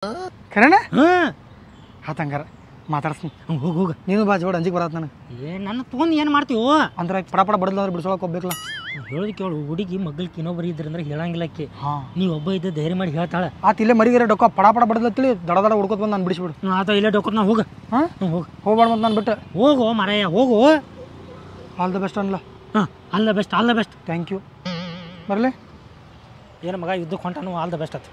ಖರೇನ ಆತಂಗಾರ ಮಾತಾಡ್ಸ್ತೀನಿ ಹೋಗಿ ಹೋಗ ನೀನು ಬಾ ಜೋಡ ಅಂಜಿಗೆ ಬರತ್ತ ನನಗೆ ನನ್ನ ತೊಗೊಂಡು ಏನು ಮಾಡ್ತೀವೋ ಅಂದ್ರೆ ಪಡ ಪಡ ಬಡಲ್ಲ ಅಂದ್ರೆ ಬಿಡ್ಸೋಳಕ್ಕೆ ಹೋಗ್ಬೇಕಲ್ಲ ಹೇಳೋದು ಕೇಳು ಹುಡುಗಿ ಮಗ್ಳಿಗೆ ಇನ್ನೊಬ್ಬರು ಇದ್ರಂದ್ರೆ ಹೇಳಂಗಿಲ್ಲಕ್ಕೆ ನೀವು ಒಬ್ಬ ಇದ್ದ ಧೈರ್ಯ ಮಾಡಿ ಹೇಳ್ತಾಳೆ ಆತ ಇಲ್ಲೇ ಮರಿಗಾರ ಡೊಕ್ಕ ಪಡ ಪಡ ಬಡದತ್ತೇಳಿ ದಡ ದಡ ಹುಡ್ಕೋತ ಬಂದು ನಾನು ಬಿಡಿಸ್ಬಿಡು ಆತ ಇಲ್ಲೇ ಡೊಕ್ಕತ್ ನಾ ಹೋಗ ಹಾಂ ಹೋಗ ಹೋಗ್ಬೇಡ ಮತ್ತು ನಾನು ಬಿಟ್ಟು ಹೋಗು ಮರಯ್ಯ ಹೋಗು ಆಲ್ ದ ಬೆಸ್ಟ್ ಅನ್ಲ ಹಾಂ all the best all the best thank you ಬರಲಿ ಏನು ಮಗ ಯುದ್ಧಕ್ಕೆ ಹೊಂಟಾನು ಆಲ್ ದ ಬೆಸ್ಟ್ ಆಯ್ತು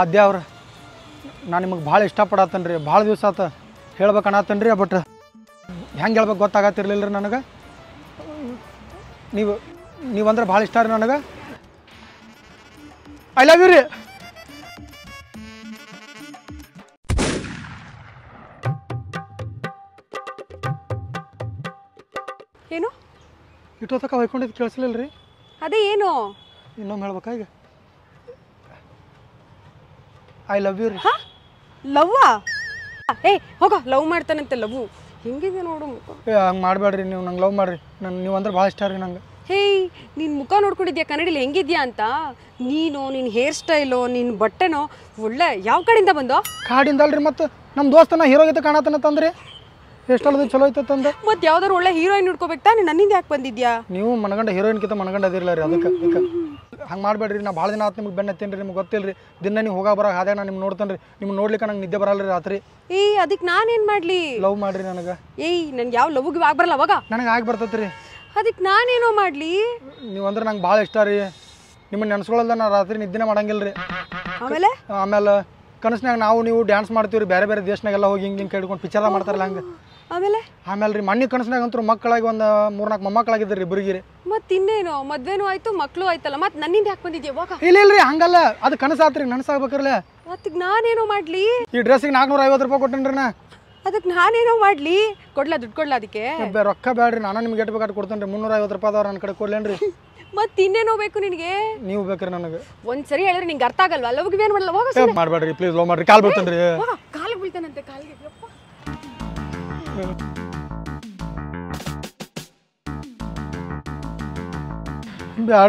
ಆದ್ಯ ಅವ್ರ ನಾನು ನಿಮಗೆ ಭಾಳ ಇಷ್ಟಪಡತ್ತೇನೆ ರೀ ಭಾಳ ದಿವಸ ಆತ ಹೇಳ್ಬೇಕು ಅನ್ನತ್ತೇನೆ ರೀ ಬಟ್ ಹೆಂಗೆ ಹೇಳ್ಬೇಕು ಗೊತ್ತಾಗತ್ತಿರ್ಲಿಲ್ಲ ರೀ ನನಗೆ ನೀವಂದ್ರೆ ಭಾಳ ಇಷ್ಟ ರೀ ನನಗೆ ಐ ಲವ್ ಯು ರೀ ಏನು ಇಟ್ಟೋತಕ ಹೊಯ್ಕೊಂಡಿದ್ದು ಕೇಳಿಸ್ಲಿಲ್ಲ ರೀ ಅದೇ ಏನು ಇನ್ನೊಮ್ಮೆ ಹೇಳ್ಬೇಕಾ ಈಗ ಐ ಲವ್ ಯು ರೀ ಲವ್ವಾ ಏ ಹೋಗ ಲವ್ ಮಾಡ್ತಾನಂತೆ ಲವ್ ಹೆಂಗಿದೆ ನೋಡು ಮುಖ ಹಂಗೆ ಮಾಡಬೇಡ್ರಿ ನೀವು ನಂಗೆ ಲವ್ ಮಾಡಿರಿ ನೀವು ಅಂದ್ರೆ ಭಾಳ ಇಷ್ಟ ರೀ ನಂಗೆ ಹೇಯ್ ನಿನ್ನ ಮುಖ ನೋಡ್ಕೊಂಡಿದ್ಯಾ ಕನ್ನಡಿಲಿ ಹೆಂಗಿದ್ಯಾ ಅಂತ ನೀನು ನಿನ್ನ ಹೇರ್ ಸ್ಟೈಲು ನಿನ್ನ ಬಟ್ಟೆನೋ ಒಳ್ಳೆ ಯಾವ ಕಡೆಯಿಂದ ಬಂದೋ ಕಾಡಿಂದ ಅಲ್ರಿ ಮತ್ತು ನಮ್ಮ ದೋಸ್ತನ ಹೀರೋ ಗೀತೆ ಕಾಣತನ ತಂದ್ರಿ ಎಷ್ಟಲ್ಲದು ಚಲೋ ಐತಂದ ಮತ್ತೆ ಯಾವ್ದಾರು ಒಳ್ಳೆ ಹೀರೋಯಿನ್ ಹುಡ್ಕೋಬೇಕು ತಾನೆ ನನ್ನಿಂದ ಯಾಕೆ ಬಂದಿದ್ಯಾ ನೀವು ಮನಗಂಡ ಹೀರೋಯಿನ್ಕಿಂತ ಮನಗಂಡ ಅದಿರಲ್ಲ ರೀ ಅದಕ್ಕೆ ಹಂಗೆ ಮಾಡಬೇಡ್ರಿ ನಾ ಭಾಳ ದಿನ ಆತು ನಿಮ್ಗೆ ಬೆನ್ನ ಹತ್ತೇನೆ ರೀ ನಿಮ್ಗೆ ಗೊತ್ತಿಲ್ಲ ರೀ ದಿನ ನೀವು ಹೋಗೋ ಬರೋ ಹಾಗೆ ನಾನು ನಿಮ್ಗೆ ನೋಡ್ತೇನೆ ರೀ ನಿಮ್ಗೆ ನೋಡ್ಲಿಕ್ಕೆ ನಂಗೆ ನಿದ್ದೆ ಬರಲ್ಲ ರೀ ರಾತ್ರಿ ಏಯ್ ಅದಕ್ಕೆ ನಾನೇನು ಮಾಡಲಿ ಲವ್ ಮಾಡಿರಿ ನನಗೆ ಏಯ್ ನನ್ಗೆ ಯಾವ ಲವ್ಗೆ ಆಗಿ ಬರಲ್ಲ ಅವಾಗ ನನಗೆ ಆಗಿ ಬರ್ತೈತೆ ರೀ ಅದಕ್ಕೆ ನಾನೇನೋ ಮಾಡಲಿ ನೀವು ಅಂದ್ರೆ ನಂಗೆ ಭಾಳ ಇಷ್ಟ ರೀ ನಿಮ್ಮನ್ನು ನೆನ್ಸ್ಕೊಳ್ಳಲ್ದ ನಾ ರಾತ್ರಿ ನಿದ್ದೆನೇ ಮಾಡಂಗಿಲ್ಲ ರೀ ಆಮೇಲೆ ಕನಸ್ನಾಗ ನೀವು ಡ್ಯಾನ್ಸ್ ಮಾಡ್ತೀವಿ ರೀ ಬೇರೆ ಬೇರೆ ದೇಶನಾಗೆಲ್ಲ ಹೋಗಿ ಹಿಂಗೆ ಕೇಳ್ಕೊಂಡು ಪಿಕ್ಚರ್ದಾಗ ಮಾಡ್ತಾರಲ್ಲ ಹಂಗೆ ಆಮೇಲೆ ರೀ ಮಣ್ಣಿ ಕನಸ್ನಾಗ ಅಂತೂ ಮಕ್ಕಳಾಗಿ ಒಂದು 3-4 ಮೊಮ್ಮಕ್ಕಳಾಗಿದ್ದರು ರೀ ಇಬ್ಬರಿಗೆ ರೀ ಮತ್ತೆ ಇನ್ನೇನು ಮದ್ವೆನೂ ಆಯ್ತು ಮಕ್ಕಳು ಆಯ್ತಲ್ಲ ಮತ್ತೆ ನನ್ನಿಂದ ಯಾಕೆ ಬಂದಿದ್ಯಾ ಇವಾಗ ಇಲ್ಲ ರೀ ಹಂಗಲ್ಲ ಅದು ಕನಸಾತ್ರಿ ನನಸಾಗ್ಬೇಕ್ರಲ್ಲ ಅದಕ್ಕೆ ನಾನೇನೋ ಮಾಡಲಿ ಈ ಡ್ರೆಸ್ಸಿಗೆ 450 ರೂಪಾಯಿ ಕೊಟ್ಟೇನ್ರಿ ನಾ ಅದಕ್ಕೆ ನಾನೇನೋ ಮಾಡಲಿ ಕೊಡ್ಲಾ ದುಡ್ಡು ಕೊಡ್ಲಾ ಅದಕ್ಕೆ ರೊಕ್ಕ ಬೇಡ್ರಿ ನಾನು ನಿಮ್ಗೆ ಎಷ್ಟು ಬೇಕಾದ್ರೆ ಕೊಡ್ತೇನೆ ರೀ 350 ರೂಪಾಯಿ ಅದಾವ ನನ್ನ ಕಡೆ ಕೊಡ್ಲೇನ್ರಿ ಮತ್ತೆ ಇನ್ನೇನೋ ಬೇಕು ನಿನಗೆ ನೀವು ಬೇಕ್ರಿ ನನಗೆ ಒಂದ್ಸರಿ ಹೇಳಿದ್ರೆ ನಿಂಗೆ ಅರ್ಥ ಆಗಲ್ವಾ ಲವ್ಗೆ ಏನು ಮಾಡಲ್ಲ ಹೋಗ ಮಾಡಬೇಡ್ರಿ ಪ್ಲೀಸ್ ಲವ್ ಮಾಡ್ರಿ ಕಾಲ್ ಬೀಳ್ತೇನೆ ರೀ ಕಾಲಿಗೆ ಬೀಳ್ತಾನಂತೆ ಕಾಲಿಗೆ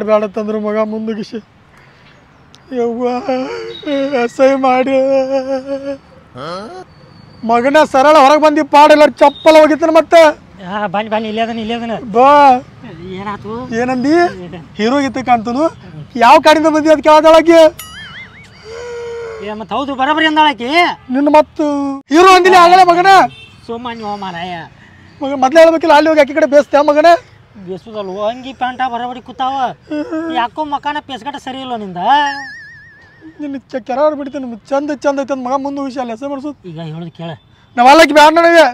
ಬ್ಯಾಡತ್ತಂದ್ರೆ ಮಗ ಮುಂದಗಿಸಿ ಯವ್ವ ಅಸಹ್ಯ ಮಾಡಿ ಮಗನ ಸರಳ ಹೊರಗೆ ಬಂದಿ ಪಾಡಿಲ್ಲ ಚಪ್ಪಲ ಹೋಗಿತ್ತಾನ ಮತ್ತೆ ಬನ್ನಿ ಇಲ್ಲೇ ಬಾ ಏನಾಯ್ತು ಏನಂದಿ ಹೀರೋ ಗೀತೆ ಕಾಣ್ತನು ಯಾವ ಕಾಡಿಂದ ಬಂದಿ ಅದು ಕೇಳದೊಳಗೆ ಮತ್ತೆ ಹೌದು ಬರೋಬರಿ ಅಂದಾಳಕಿ ನಿನ್ನ ಮತ್ತು ಹೀರೋ ಅಂದಿನಿ ಆಗಲ್ಲ ಮಗನ ಸೋಮಾನ್ಯ ಮಾರಾಯ ಮಗ ಮೊದ್ಲು ಹೇಳ್ಬೇಕಿಲ್ಲ ಅಲ್ಲಿ ಹೋಗಿ ಅಕ್ಕಿ ಕಡೆ ಬೇಸ್ತೆ ಮಗನ ಬೇಸುದಲ್ವ ಅಂಗಿ ಪ್ಯಾಂಟ ಬರೋಬರಿ ಕೂತಾವ ಯಾಕೋ ಮಕಾನ ಪೇಸ್ಗಟ ಸರಿ ಇಲ್ಲ ನಿಂದ ನಿನ್ನ ಕೆರಾರು ಬಿಡ್ತೇನೆ ಚಂದ ಐತೆ ಮಗ ಮುಂದೆ ಹುಷಿ ಅಲ್ಲಿ ಹಸೆ ಮಾಡ್ಸೋದು ಈಗ ಹೇಳೋದು ಕೇಳ ನಾವು ಅಲ್ಲಕ್ಕಿ ಬ್ಯಾಡ ನನಗೆ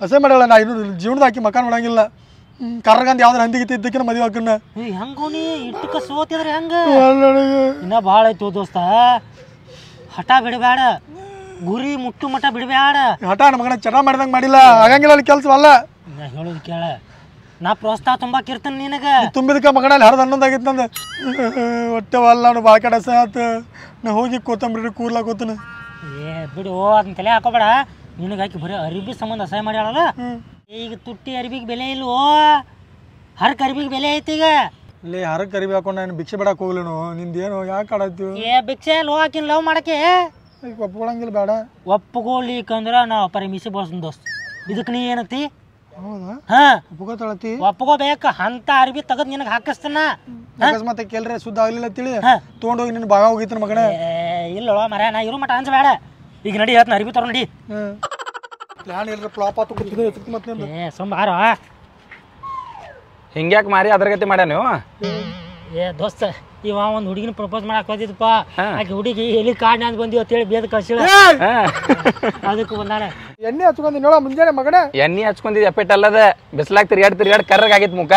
ಹಸೆ ಮಾಡಲ್ಲ ನಾ ಇನ್ನು ಜೀವನದ ಹಾಕಿ ಮಕಾನ್ ಮಾಡಂಗಿಲ್ಲ ಕರ್ಗಂದು ಯಾವ್ದಾರು ಹಂದಿಗಿತ್ತು ಇದ್ದಕ್ಕಿನ ಮದುವೆ ಹಾಕನ್ನ ಹೆಂಗೋನಿ ಇಟ್ಟಕ ಸೋತಿದ್ರೆ ಹೆಂಗ ಇನ್ನ ಭಾಳ ಐತು ದೋಸ್ತ ಹಠ ಬಿಡಬೇಡ ಗುರಿ ಮುಟ್ಟು ಮಠ ಬಿಡಬೇಡ ಹಠ ನಮ್ಮ ಮಗನ ಚಟ ಮಾಡಿದಂಗೆ ಮಾಡಿಲ್ಲ ಆಗಂಗಿಲ್ಲ ಅಲ್ಲಿ ಕೆಲಸವಲ್ಲ ಹೇಳೋದು ಕೇಳ ನಾ ಪ್ರೋತ್ಸಾಹ ತುಂಬಾಕಿರ್ತೀನಿ ನಿನಗೆ ತುಂಬಿದಕ್ಕೆ ಮಗನಲ್ಲಿ ಹರಿದು ಹನ್ನೊಂದಾಗಿತ್ತು ನಂದು ಹೊಟ್ಟೆ ಅಲ್ಲ ನಾನು ಭಾಳ ಕಡೆ ಆತು ನಾ ಹೋಗಿ ಕೋತಂಬ್ರಿ ಕೂರ್ಲಾ ಕೂತನ ಏ ಬಿಡು ಅದನ್ನ ತಲೆ ಹಾಕೋಬೇಡ ನಿನಗೆ ಹಾಕಿ ಬರೀ ಅರಿಬಿ ಸಂಬಂಧ ಅಸಹ್ಯ ಮಾಡ್ಯಾಳಲ್ಲ ಈಗ ತುಟ್ಟಿ ಅರಿಬಿಗೆ ಬೆಲೆ ಇಲ್ವೋ ಹರಕ್ ಅರಿಬಿಗೆ ಬೆಲೆ ಐತಿ ಈಗ ಇಲ್ಲಿ ಹರಕ್ಕೆ ಅರಿಬಿ ಹಾಕೊಂಡು ನಾನು ಭಿಕ್ಷೆ ಬಿಡಕ್ಕೆ ಹೋಗ್ಲೇನು ನಿಂದೇನು ಯಾಕೆ ಆಡತ್ತೀವಿ ಏ ಭಿಕ್ಷೆ ಲೋ ಹಾಕಿನ ಲವ್ ಮಾಡಕ್ಕೆ ಈಗ ಒಪ್ಕೊಳಂಗಿಲ್ಲ ಬೇಡ ಒಪ್ಪಗೋಲಿಕಂದ್ರ ನಾವು ಪರಮಿಸಿ ಬಳಸ್ತೀನಿ ದೋಸ್ತ್ ಇದಕ್ಕೆ ನೀ ಏನತ್ತಿ ಹೌದಾ ಹಾ ಒಪ್ಕೋತಾಳತಿ ಒಪ್ಕೋಬೇಕ ಅಂತ ಅರ್ಬಿ ತೆಗೆದು ನಿನಗೆ ಹಾಕಿಸ್ತಾನ ಅಕಸ್ಮಾತ್ ಕೇಳ್ರೆ ಸುದ್ದ ಆಗ್ಲಿಲ್ಲ ತಿಳಿ ತೊಗೊಂಡೋಗಿ ನಿನ್ನ ಭಾಗ ಹೋಗಿತ್ತು ಮಗನ ಇಲ್ಲೋ ಮರ ನಾ ಇರೋ ಮಟ ಅಂಜಬೇಡ ಈಗ ನಡಿ ಹೇಳ್ತೀನಿ ಅರ್ಬಿ ತರೋ ನಡಿ ಪ್ಲಾನ್ ಇಲ್ರಿ ಫ್ಲಾಪ್ ಆತು ಕೂತಿದ್ದು ಮತ್ತೆ ಏ ಸುಮ್ಮಾರೋ ಹಿಂಗ್ಯಾಕೆ ಮಾರಿ ಅದ್ರ ಗತಿ ಮಾಡ್ಯ ನೀವು ಏ ದೋಸ್ತ ಇವ ಒಂದು ಹುಡುಗಿನ ಪ್ರಪೋಸ್ ಮಾಡಕ್ ಹೋದಿದ್ದಪ್ಪ ಆಕೆ ಹುಡುಗಿ ಎಲ್ಲಿ ಕಾಡ್ನ ಅಂತ ಬಂದಿವ ಅಂತೇಳಿ ಬೇದ ಕಳ್ಸಿಳ ಅದಕ್ಕೆ ಬಂದಾನೆ ಎಣ್ಣೆ ಹಚ್ಕೊಂಡಿ ನೋಡ ಮುಂಜಾನೆ ಮಗನ ಎಣ್ಣೆ ಹಚ್ಕೊಂಡಿದ್ ಎಪ್ಪೆಟ್ ಅಲ್ಲದ ಬಿಸ್ಲಾಗ ತಿರ್ಗಾಡ್ ಕರ್ರಗ್ ಆಗೈತ್ ಮುಖ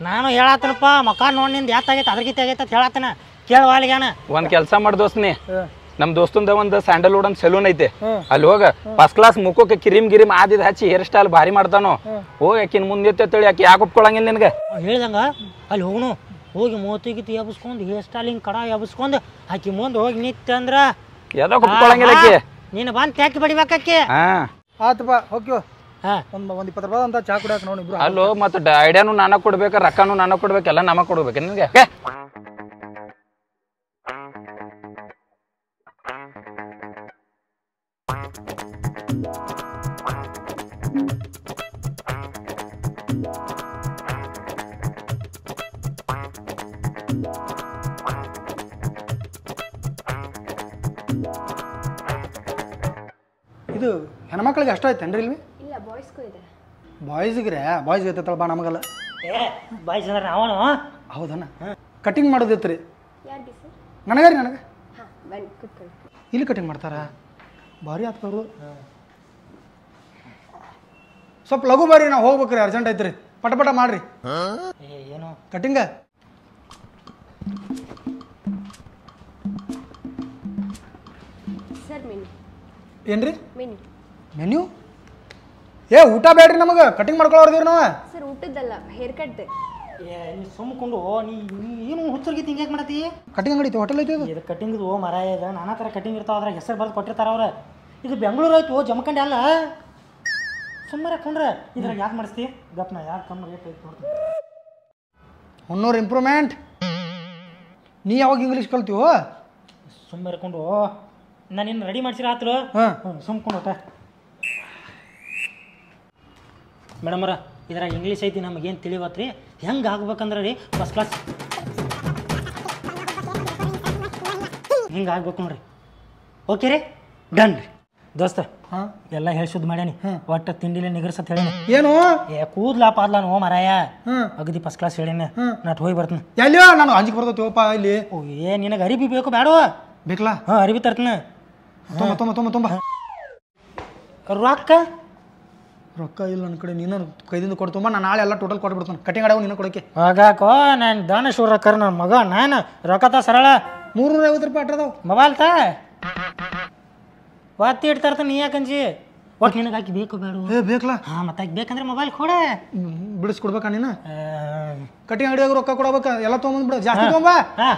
ನಾನು ಹೇಳತ್ತನಪ್ಪ ಮಕ್ಕ ನೋಡಿ ನಿಂದ ಯಾತಾಗೈತೆ ಅದ್ರಗೀತೆ ಆಗೈತೆ ಅಂತ ಹೇಳತ್ತನ ಕೇಳುವ ಅಲ್ಲಿಗಾನ ಒಂದ್ ಕೆಲಸ ಮಾಡಿ ದೋಸ್ತ್ ನೀ ನಮ್ ದೋಸ್ತಂದ ಒಂದು ಸ್ಯಾಂಡಲ್ವುಡ್ ಅಂತ ಸೆಲೂನ್ ಐತೆ ಅಲ್ಲಿ ಹೋಗ ಫಸ್ಟ್ ಕ್ಲಾಸ್ ಮುಖಕ್ಕೆ ಕಿರಿಮ್ ಆದಿದ್ ಹಚ್ಚಿ ಹೇರ್ ಸ್ಟೈಲ್ ಭಾರಿ ಮಾಡ್ತಾನೋ ಹೋಗಿ ಆಕಿನ ಮುಂದೆ ಎತ್ತೇಳಿ ಆಕಿ ಯಾಕೆ ಒಪ್ಕೊಳಂಗಿಲ್ಲ ನಿನಗೆ ಹೇಳ್ದಂಗ ಅಲ್ಲಿ ಹೋಗೋಣ ಹೋಗಿ ಮೂವತ್ತಿಗಿತ್ತು ಎಬ್ಸ್ಕೊಂಡು ಹೇರ್ ಸ್ಟೈಲಿಂಗ್ ಕಡ ಎಬ್ಸ್ಕೊಂಡು ಆಕಿ ಮುಂದೆ ಹೋಗಿ ನಿಂತ ಅಂದ್ರ ಯಾವ್ದೋ ಒಪ್ಕೊಳಂಗಿಲ್ಲ ಆಕಿ ನೀನು ಬಂದು ತ್ಯಾಕಿ ಬಡಿಬೇಕಾಕಿ ಆತಪ್ಪ ಹೋಗ್ಯೋ ಒಂದು 20 ರೂಪಾಯಿ ಅಂತ ಚಾ ಕುಡಿಯಾಕ ನೋಡಿ ಇಬ್ರು ಅಲ್ಲೋ ಮತ್ತೆ ಐಡಿಯಾನು ನಾನ ಕೊಡ್ಬೇಕ ರೊಕ್ಕನು ನಾನ ಕೊಡ್ಬೇಕು ಎಲ್ಲ ನಮಗ್ ಕೊಡ್ಬೇಕು ನಿನಗೆ ಇದು ಹೆಣ್ಮಕ್ಳಿಗೆ ಅಷ್ಟ ಐತೇನ್ರಿ ಇಲ್ಲಿ ಇಲ್ಲ ಬಾಯ್ಸ್ಗೂ ಇದೆ ಬಾಯ್ಸ್ಗೆ ಐತತ್ತಲ್ಲ ಬಾ ನಮಗಲ್ಲ ಬಾಯ್ಸ್ ಅಂದ್ರೆ ಅವನು ಹೌದಣ್ಣ ಕಟಿಂಗ್ ಮಾಡೋದಿತ್ತು ಯಾರಿಗೆ ಸರ್ ನನಗೆ ರೀ ನನಗೆ ಹಾಂ ಬನ್ನಿ ಕೂತ್ಕೊಳ್ಳಿ ಇಲ್ಲಿ ಕಟಿಂಗ್ ಮಾಡ್ತಾರ ಭಾರಿ ಆಗ್ತವ್ರು ಸ್ವಲ್ಪ ಲಘು ಬಾರಿ ನಾವು ಹೋಗ್ಬೇಕ್ರಿ ಅರ್ಜೆಂಟ್ ಐತ್ರಿ ಪಟ ಮಾಡ್ರಿ ಏನು ಕಟಿಂಗ ಸರ್ ಮೆನು ಏನ್ರಿ ಮೆನು ಮೆನ್ಯೂ ಊಟ ಬೇಡ್ರಿ ನಮಗೆ ಕಟಿಂಗ್ ಮಾಡ್ಕೊಳ್ಳೋರ್ದೀವಿ ನಾವು ಸರ್ ಊಟದ್ದಲ್ಲ ಹೇರ್ ಕಟ್ದೆ ನೀ ಸುಮ್ಕೊಂಡು ನೀ ಏನು ಹುಚ್ಚರ್ಗಿತ್ತು ಹಿಂಗೆ ಮಾಡತ್ತಿ ಕಟಿಂಗ್ ಅಂಗಡಿ ಐತಿ ಹೋಟೆಲ್ ಐತಿ ಅದು ಇದು ಕಟಿಂಗ್ದು ಮರಾಯ ಇದೆ ನಾನಾ ಥರ ಕಟಿಂಗ್ ಇರ್ತಾವ ಅದ್ರಾಗ ಹೆಸರು ಬರ್ದು ಕೊಟ್ಟಿರ್ತಾರ ಅವ್ರು ಇದು ಬೆಂಗಳೂರು ಆಯ್ತು ಜಮಖಂಡಿ ಅಲ್ಲ ಸುಮ್ಮನೆ ಕೊಂಡ್ರೆ ಇದ್ರಾಗ ಯಾಕೆ ಮಾಡಿಸ್ತಿ ಗಪ್ನ ಯಾಕೆ ಕಮ್ಮಿ ರೇಟ್ ಐತಿ ನೋಡ್ತೀನಿ 100 ಇಂಪ್ರೂವ್ಮೆಂಟ್ ನೀ ಯಾವಾಗ ಇಂಗ್ಲೀಷ್ ಕಲ್ತೀವೋ ಸುಮ್ಮನೆ ಇರ್ಕೊಂಡು ನಾನು ಇನ್ನು ರೆಡಿ ಮಾಡ್ಸಿರ ಆತರು ಸುಮ್ಕೊಂಡು ಹೊಟ್ಟೆ ಮೇಡಮರ ಇದ್ರಾಗ ಇಂಗ್ಲೀಷ್ ಐತಿ ನಮಗೇನು ತಿಳಿವತ್ರಿ ಹೆಂಗೆ ಆಗ್ಬೇಕಂದ್ರೆ ರೀ ಫಸ್ಟ್ ಕ್ಲಾಸ್ ಹಿಂಗೆ ಆಗ್ಬೇಕು ನೋಡ್ರಿ ಓಕೆ ರೀ ಡನ್ ರೀ ದೋಸ್ತ ಎಲ್ಲ ಹೇಳಿ ಶುದ್ಧ ಮಾಡ್ಯಾನಿ ಒಟ್ಟು ತಿಂಡಿಲೆ ನಿಗರ್ಸತ್ ಹೇಳೀನಿ ಏನು ಕೂದ್ಲಾ ಪಾದ್ಲಾ ನೋ ಮರಾಯ ಅಗದಿ ಫಸ್ಟ್ ಕ್ಲಾಸ್ ಹೇಳೀನಿ ನಾಟ್ ಹೋಗಿ ಬರ್ತೀನಿ ಎಲ್ಲಿಯೋ ನಾನು ಅಂಜಿಕೆ ಬರ್ತೈತಿವಪ್ಪ ಇಲ್ಲಿ ಓ ನಿನಗೆ ಅರಿಬಿ ಬೇಕು ಬೇಡ ಬೇಕಲ್ಲ ಅರಿಬಿ ತರ್ತೀನಿ ತುಂಬ ರೊಕ್ಕ ರೊಕ್ಕ ಇಲ್ಲ ನನ್ನ ಕಡೆ ನೀನು ಕೈದಿಂದ ಕೊಡ್ತುಂಬ ನಾನು ನಾಳೆ ಎಲ್ಲ ಟೋಟಲ್ ಕೊಟ್ಬಿಡ್ತಾನೆ ಕಟಿಂಗ್ ಆಡೋ ನೀನು ಕೊಡೋಕೆ ಹಾಗಾಕೋ ನಾನು ದಾನೇಶ್ವರ ರೊಕ್ಕರ್ ನನ್ನ ಮಗ ನಾನು ರೊಕ್ಕ ತಾ ಸರಳ 350 ರೂಪಾಯಿ ಅಟ್ರದಾವ ಮೊಬೈಲ್ ತಾ ಒತ್ತಿ ಇಡ್ತಾರ್ತಾನೆ ನೀ ಯಾಕಂಜಿ ಒಟ್ಟು ನಿನಗೆ ಹಾಕಿ ಬೇಕು ಬೇಡ ಬೇಕಲ್ಲ ಹಾಂ ಮತ್ತೆ ಹಾಕಿ ಬೇಕಂದ್ರೆ ಮೊಬೈಲ್ ಕೊಡ ಬಿಡಿಸ್ಕೊಡ್ಬೇಕಾ ನೀನು ಕಟಿಂಗ್ ಅಂಗಡಿಯಾಗ ರೊಕ್ಕ ಕೊಡ್ಬೇಕು ಎಲ್ಲ ತೊಗೊಂಬಂದ್ಬಿಡ ಜಾಸ್ತಿ ತೊಗೊಂಬ ಹಾಂ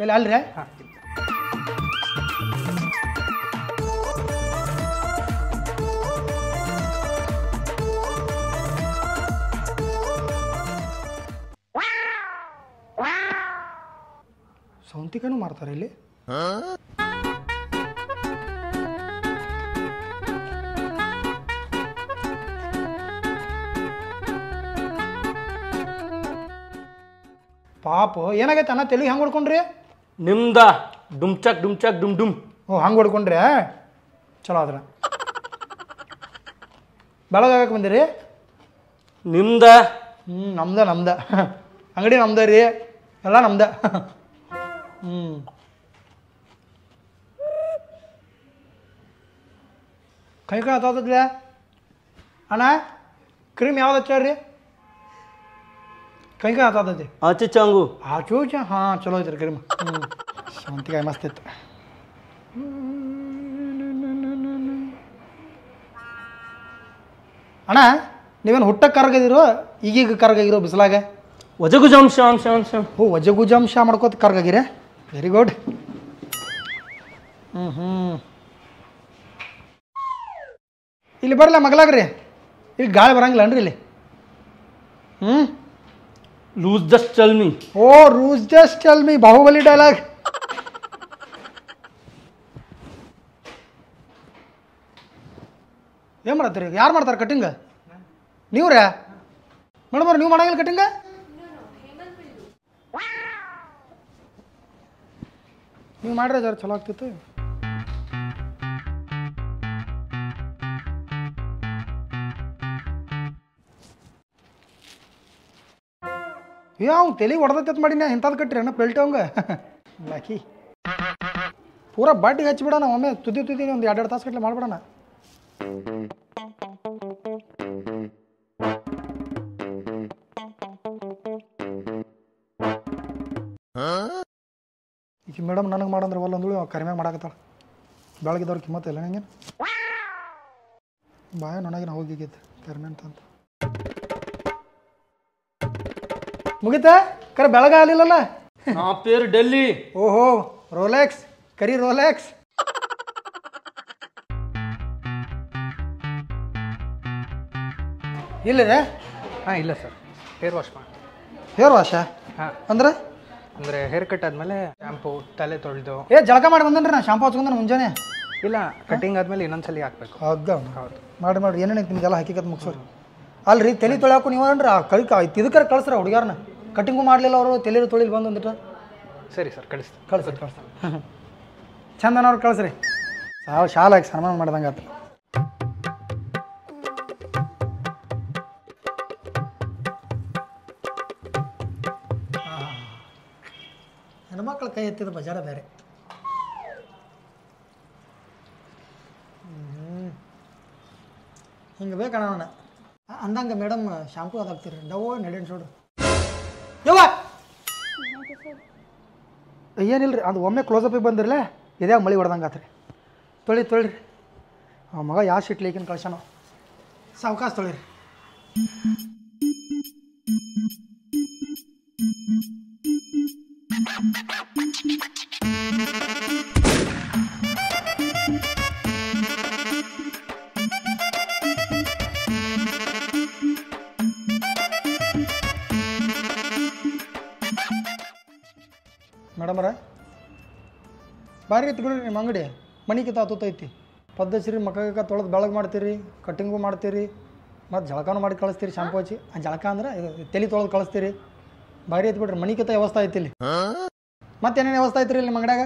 ಎಲ್ಲಿ ಅಲ್ರಿ ಸೌಂತಿಕನೂ ಮಾಡ್ತಾರೆ ಇಲ್ಲಿ ಪಾಪ ಏನಾಗೈತೆ ಅನ್ನ ತೆಲಿಗೆ ಹಂಗೆ ಹೊಡ್ಕೊಂಡ್ರಿ ನಿಮ್ದ ಡುಮ್ಚಕ್ ಡುಮ್ಚಕ್ ಡುಮ್ ಡುಮ್ ಓ ಹಂಗೆ ಹೊಡ್ಕೊಂಡ್ರೆ ಚಲೋ ಆದ್ರೆ ಬೆಳಗಾಗಕ್ಕೆ ಬಂದಿರಿ ನಿಮ್ದ ನಮ್ದ ಅಂಗಡಿ ನಮ್ದ ರೀ ಎಲ್ಲ ನಮ್ದ ಕೈ ಕಾಲು ಹತ್ತದ್ಲ ಅಣ್ಣ ಕ್ರೀಮ್ ಯಾವ್ದು ಹಚ್ಚಾರ್ರಿ ಕೈ ಕಾಲು ಹತ್ತೈತಿ ಆಚೆ ಚಾಂಗು ಆಚೂಚ ಹಾಂ ಚಲೋ ಐತ್ರಿ ಕ್ರೀಮ್ ಶಾಂತಿಕಾಯಿ ಮಸ್ತ್ ಇತ್ತು ಅಣ್ಣ ನೀವೇನು ಹುಟ್ಟಕ್ಕೆ ಕರ್ಗದಿರೋ ಈಗೀಗ ಕರ್ಗಾಗಿರೋ ಬಿಸಿಲಾಗ ವಜಗುಜಾಂಶ ಅಂಶ ಅಂಶ ಓ ವಜಗುಜಾಂಶ ಮಾಡ್ಕೋತ ಕರ್ಗಾಗಿರ ವೆರಿ ಗುಡ್ ಇಲ್ಲಿ ಬರಲ್ಲ ಮಗಲಾಗ್ರಿ ಇಲ್ಲಿ ಗಾಳಿ ಬರಂಗಿಲ್ಲನ್ರಿ ಇಲ್ಲಿ loose just tell me oh ರೂಸ್ just tell me Baahubali dialogue ಏನು ಮಾಡತ್ತೀರಿ ಯಾರು ಮಾಡ್ತಾರೆ ಕಟಿಂಗ್ ನೀವ್ರೇ ಮೇಡಮ್ ನೀವು ಮಾಡಂಗಿಲ್ಲ ಕಟಿಂಗ ನೀವು ಮಾಡ್ರೆ ಜರ ಚಲೋ ಆಗ್ತಿತ್ತು ಯಾವ ತಲೆ ಹೊಡೆದತ್ತ ಮಾಡಿನ ಇಂಥದ್ದು ಕಟ್ಟಿರಿ ಅಣ್ಣ ಪೆಲ್ಟ್ ಅವಂಗ ಬಾಕಿ ಪೂರಾ ಬಾಟಿಗೆ ಹಚ್ಚಿಬಿಡೋಣ ಒಮ್ಮೆ ತುದಿ ಒಂದು 2 ತಾಸು ಗಟ್ಟಲೆ ಮಾಡ್ಬಿಡೋಣ. ಈಗ ಮೇಡಮ್ ನನಗೆ ಮಾಡಂದ್ರೆ ಒಲ್ಲಂದಳು ಕಡಿಮೆ ಮಾಡಾಕತ್ತಾಳ. ಬೆಳಗಿದವ್ರ ಕಿಮ್ಮತ್ತ ಇಲ್ಲ ನಂಗೇನು ಬಾಯ ನನಗೆ ಹೋಗಿಗೈತೆ ಕಡಿಮೆ ಅಂತ ಮುಗಿತಾ ಕರೆ ಬೆಳಗ ಆಗಲಿಲ್ಲಲ್ಲ. నా పేరు ఢిల్లీ. ಓಹೋ ರೋಲೆಕ್ಸ್ ಕರಿ ರೋಲೆಕ್ಸ್. ಇಲ್ಲಿದೆ ಹಾಂ ಇಲ್ಲ ಸರ್, ಹೇರ್ ವಾಶ್ ಮಾಡಿ. ಹೇರ್ ವಾಶ ಹಾಂ ಅಂದ್ರೆ ಅಂದರೆ ಹೇರ್ ಕಟ್ ಆದಮೇಲೆ ಶ್ಯಾಂಪು ತಲೆ ತೊಳೆದು. ಜಳಕ ಮಾಡಿ ಬಂದನ್ರಿ ನಾ ಶಾಂಪು ಹಚ್ಕೊಂಡ್ರೆ ಮುಂಜಾನೆ. ಇಲ್ಲ, ಕಟಿಂಗ್ ಆದಮೇಲೆ ಇನ್ನೊಂದ್ಸಲಿ ಹಾಕಬೇಕು. ಹೌದು ಮಾಡಿ ಏನೇನು ನಿಮಗೆಲ್ಲ ಹಾಕಿಕತ್ ಮುಗಿಸೋರಿ. ಅಲ್ರಿ ತಲೆ ತೊಳ್ಯಾಕು ನೀವೇನ್ರಿ ಇದಕ್ಕೆ ಕಳ್ಸ್ರ ಹುಡುಗ್ಯಾರನ್ನ ಕಟಿಂಗು ಮಾಡಲಿಲ್ಲ ಅವರು ತಲೆ ತೊಳಿಲಿ ಬಂದು ಅಂದಿಟ್ಟು. ಸರಿ ಸರ್, ಕಳಿಸ್ತೀನಿ. ಕಳ್ಸ್ರಿ ಚಂದನವ್ರು ಕಳಿಸ್ರಿ. ಶಾಲೆ ಹಾಕಿ ಸನ್ಮಾನ ಮಾಡ್ದಂಗೆ ಆತು. ಹೆಣ್ಮಕ್ಳ ಕೈ ಎತ್ತಿದ ಬಜಾರ ಬೇರೆ. ಹಿಂಗೆ ಬೇಕಣ್ಣ ಅವನ ಅಂದಂಗೆ ಮೇಡಮ್ ಶಾಂಪೂ ಅದಾಗ್ತೀರಿ ಡವ್ ನಡೆಯನ್ ನೋಡ್ರಿ. ಯವ್ವ ಏನಿಲ್ರಿ ಅದು ಒಮ್ಮೆ ಕ್ಲೋಸಪಿಗೆ ಬಂದಿರಲೇ ಇದ್ಯಾಗ ಮಳೆ ಹೊಡೆದಂಗೆ ಆತ್ರಿ. ತೊಳಿರಿ ಆ ಮಗ ಯಾವ ಶಿಟ್ಲಿ ಈಗಿನ ಕಳ್ಸಣ ಸಾವಕಾಶ ತೊಳಿರಿ. ಮೇಡಮರ ಭಾರಿ ಐತಿ ಬಿಡ್ರಿ ನಿಮ್ಮ ಅಂಗಡಿ. ಮನಿಕಿತ ಹತ್ತೈತಿ ಪದ್ಧತಿ ಮಕ್ಕಳಿಗೆ ತೊಳೆದು ಬೆಳಗ್ಗೆ ಮಾಡ್ತೀರಿ, ಕಟ್ಟಿಂಗು ಮಾಡ್ತೀರಿ, ಮತ್ತು ಜಳಕನೂ ಮಾಡಿ ಕಳಿಸ್ತೀರಿ ಶಾಂಪು ಹಚ್ಚಿ. ಆ ಜಳಕ ಅಂದ್ರೆ ತಲೆ ತೊಳೆದು ಕಳಿಸ್ತೀರಿ. ಭಾರಿ ಐತಿ ಬಿಡ್ರಿ. ಮನಿಕಿತ ವ್ಯವಸ್ಥೆ ಐತಿ ಇಲ್ಲಿ. ಮತ್ತೇನೇನು ವ್ಯವಸ್ಥೆ ಐತ್ರಿ ಇಲ್ಲಿ ನಿಮ್ಮ ಅಂಗಡ್ಯಾಗ?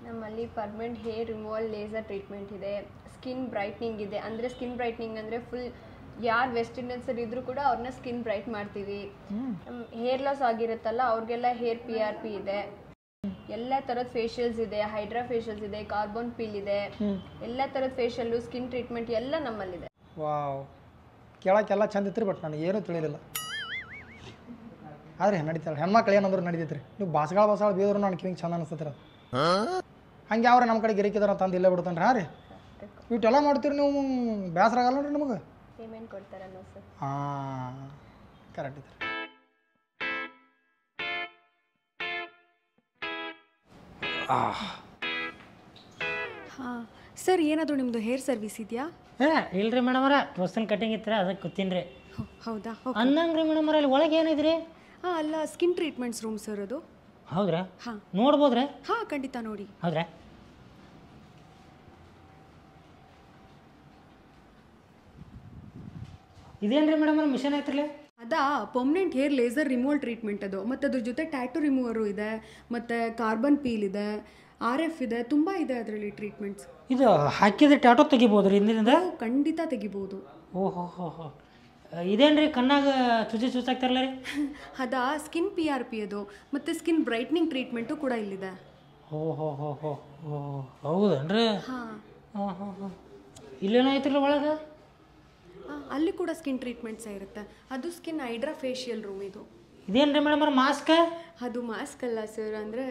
ನಮ್ಮಲ್ಲಿ permanent hair removal laser treatment ಇದೆ, ಸ್ಕಿನ್ ಬ್ರೈಟ್ನಿಂಗ್ ಇದೆ. ಅಂದರೆ ಸ್ಕಿನ್ ಬ್ರೈಟ್ನಿಂಗ್ ಅಂದರೆ ಫುಲ್ ಯಾರು ವೆಸ್ಟ್ ಇಂಡಿಯನ್ಸರ್ ಇದ್ರೂ ಕೂಡ ಅವ್ರನ್ನ ಸ್ಕಿನ್ ಬ್ರೈಟ್ ಮಾಡ್ತೀವಿ. ಹೇರ್ ಲಾಸ್ ಆಗಿರುತ್ತಲ್ಲ ಅವ್ರಿಗೆಲ್ಲ ಹೇರ್ PRP ಇದೆ. ಎಲ್ಲ ಥರದ ಫೇಶಿಯಲ್ಸ್ ಇದೆ, ಹೈಡ್ರಾ ಫೇಶಿಯಲ್ಸ್ ಇದೆ, ಕಾರ್ಬನ್ ಪೀಲ್ ಇದೆ, ಎಲ್ಲ ಥರದ ಫೇಶಿಯಲ್ಲು, ಸ್ಕಿನ್ ಟ್ರೀಟ್ಮೆಂಟ್ ಎಲ್ಲ ನಮ್ಮಲ್ಲಿದೆ. ವಾವ್, ಕೇಳೋಕ್ಕೆಲ್ಲ ಚಂದ ಇತ್ತು ರೀ. ಬಟ್ ನನಗೆ ಏನೂ ತಿಳಿಲಿಲ್ಲ. ಆದರೆ ನಡೀತಾಳೆ ಹೆಣ್ಮಕ್ಳು ಏನಂದ್ರೆ ನಡೀತೈತ್ರಿ. ನೀವು ಬಾಸ್ಗಳು ಬೇದ್ರು ನಾನು ಕಿವಿಂಗ್ ಚಂದ ಅನಿಸ್ತೈತ್ರಿ. ಅದು ಹಂಗೆ ಅವ್ರೆ ನಮ್ಮ ಕಡೆ ಗಿರಿಕಿದಾರ ತಂದು ಇಲ್ಲೇ ಬಿಡ್ತಾನೆ. ಹಾಂ ರೀ, ಇಷ್ಟೆಲ್ಲ ಮಾಡ್ತೀರಿ ನೀವು, ಬೇಸರ ಆಗಲ್ಲ ನೋಡ್ರಿ ನಮಗೆ. ಪೇಮೆಂಟ್ ಕೊಡ್ತಾರಲ್ಲ ಸರ್? ಹಾಂ, ಕರೆಕ್ಟ್ ಐತ್ರಿ. ಹಾಂ ಸರ್, ಏನಾದರೂ ನಿಮ್ಮದು ಹೇರ್ ಸರ್ವಿಸ್ ಇದೆಯಾ? ಇಲ್ರಿ ಮೇಡಮರ, ಟ್ವಸ್ಟನ್ ಕಟಿಂಗ್ ಇತ್ತು ಅದಕ್ಕೆ ಕೂತೀನಿ. ಹೌದಾ? ಅನ್ನಂಗ್ರಿ ಮೇಡಮರ, ಅಲ್ಲಿ ಒಳಗೆ ಏನಿದ್ರಿ? ಹಾಂ, ಅಲ್ಲ ಸ್ಕಿನ್ ಟ್ರೀಟ್ಮೆಂಟ್ಸ್ ರೂಮ್ ಸರ್ ಅದು. ಹೌದ್ರಾ? ಹಾಂ, ನೋಡ್ಬೋದ್ರಾ? ಹಾಂ ಖಂಡಿತ ನೋಡಿ. ಹೌದ್ರಾ? ಇದೇನ್ರಿ ಮೇಡಮರ ಮಿಷನ್ ಐತ್ರಲ್ಲ? ಅದಾ permanent hair laser removal treatment ಅದು. ಮತ್ತು ಅದ್ರ ಜೊತೆ ಟ್ಯಾಟೂ ರಿಮೂವರು ಇದೆ, ಮತ್ತು ಕಾರ್ಬನ್ ಪೀಲ್ ಇದೆ, RF ಇದೆ, ತುಂಬ ಇದೆ ಅದರಲ್ಲಿ ಟ್ರೀಟ್ಮೆಂಟ್ಸ್. ಇದು ಹಾಕಿದ್ರೆ ಟ್ಯಾಟೋ ತೆಗಿಬೋದ್ರಿ ಹಿಂದಿನಿಂದ? ಖಂಡಿತ ತೆಗಿಬೋದು. ಓಹೋ ಇದೇನ್ರಿ ಕಣ್ಣಾಗ ಚುಚ್ಚಾಕ್ತಾರಲ್ಲ ರೀ? ಅದಾ ಸ್ಕಿನ್ PRP ಅದು, ಮತ್ತು ಸ್ಕಿನ್ ಬ್ರೈಟ್ನಿಂಗ್ ಟ್ರೀಟ್ಮೆಂಟು ಕೂಡ ಇಲ್ಲಿದೆ. ಓಹೋ ಹೌದನ್ರಿ? ಹಾಂ ಹಾಂ ಇಲ್ಲೇನಾಯ್ತಿರಲ್ಲ ಒಳಗೆ? ಅಲ್ಲಿ ಕೂಡ ಸ್ಕಿನ್ ಟ್ರೀಟ್ಮೆಂಟ್ಸೇ ಇರುತ್ತೆ. ಅದು ಸ್ಕಿನ್ ಹೈಡ್ರಾ ಫೇಶಿಯಲ್ ರೂಮ್ ಇದು. ಇದೇನ್ರಿ ಮೇಡಮ್ ಮಾಸ್ಕ್? ಅದು ಮಾಸ್ಕ್ ಅಲ್ಲ ಸರ್, ಅಂದರೆ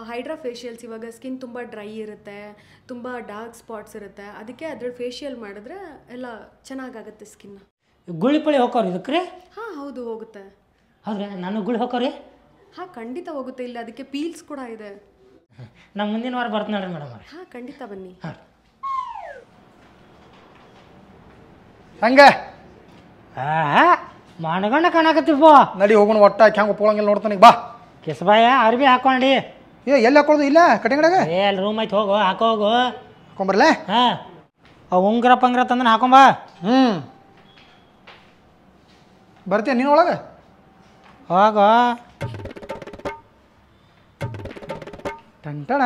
ಹೈಡ್ರಾ ಫೇಶಿಯಲ್ಸ್. ಇವಾಗ ಸ್ಕಿನ್ ತುಂಬ ಡ್ರೈ ಇರುತ್ತೆ, ತುಂಬ ಡಾರ್ಕ್ ಸ್ಪಾಟ್ಸ್ ಇರುತ್ತೆ, ಅದಕ್ಕೆ ಅದ್ರಲ್ಲಿ ಫೇಶಿಯಲ್ ಮಾಡಿದ್ರೆ ಎಲ್ಲ ಚೆನ್ನಾಗಾಗುತ್ತೆ ಸ್ಕಿನ್ನ. ಗುಳಿ ಪಳಿ ಹೋಗೋರಿ ಇದಕ್ಕೆ ರೀ? ಹಾಂ ಹೌದು, ಹೋಗುತ್ತೆ. ಹೌದ್ರಾ? ನಾನು ಗುಳಿ ಹೋಗೋರಿ? ಹಾಂ ಖಂಡಿತ ಹೋಗುತ್ತೆ. ಇಲ್ಲ ಅದಕ್ಕೆ ಪೀಲ್ಸ್ ಕೂಡ ಇದೆ. ನಮ್ಮ ಮುಂದಿನ ವಾರ ಬರ್ತೀನಿ ನೋಡ್ರಿ ಮೇಡಮ್. ಹಾಂ ಖಂಡಿತ ಬನ್ನಿ. ಹಾಂ ಹಂಗೆ ಮನಗಂಡ ಕಾಣಕತ್ತೀವ. ನಡಿ ಹೋಗೋಣ. ಒಟ್ಟ ಹೆಂಗೆ ಒಪ್ಕೊಳಂಗಿಲ್ಲ ನೋಡ್ತಾನೆ. ಬಾ ಕೆಸಬಾಯ ಅರ್ಬಿ ಹಾಕೊಂಡಿ. ಎಲ್ಲಿ ಹಾಕೊಳ್ಳೋದು? ಇಲ್ಲ ಕಟಿಂಗ್ನಾಗ ಅಲ್ಲಿ ರೂಮ್ ಐತಿ, ಹೋಗು ಹಾಕೋಗು. ಹಾಕೊಂಬರ್ಲೆ? ಹಾಂ, ಅವು ಉಂಗ್ರ ಪಂಗ್ರ ತಂದ್ರೆ ಹಾಕೊಂಬ. ಬರ್ತೀಯ ನೀನು ಒಳಗೆ? ಹೋಗ. ಟಂಟಣ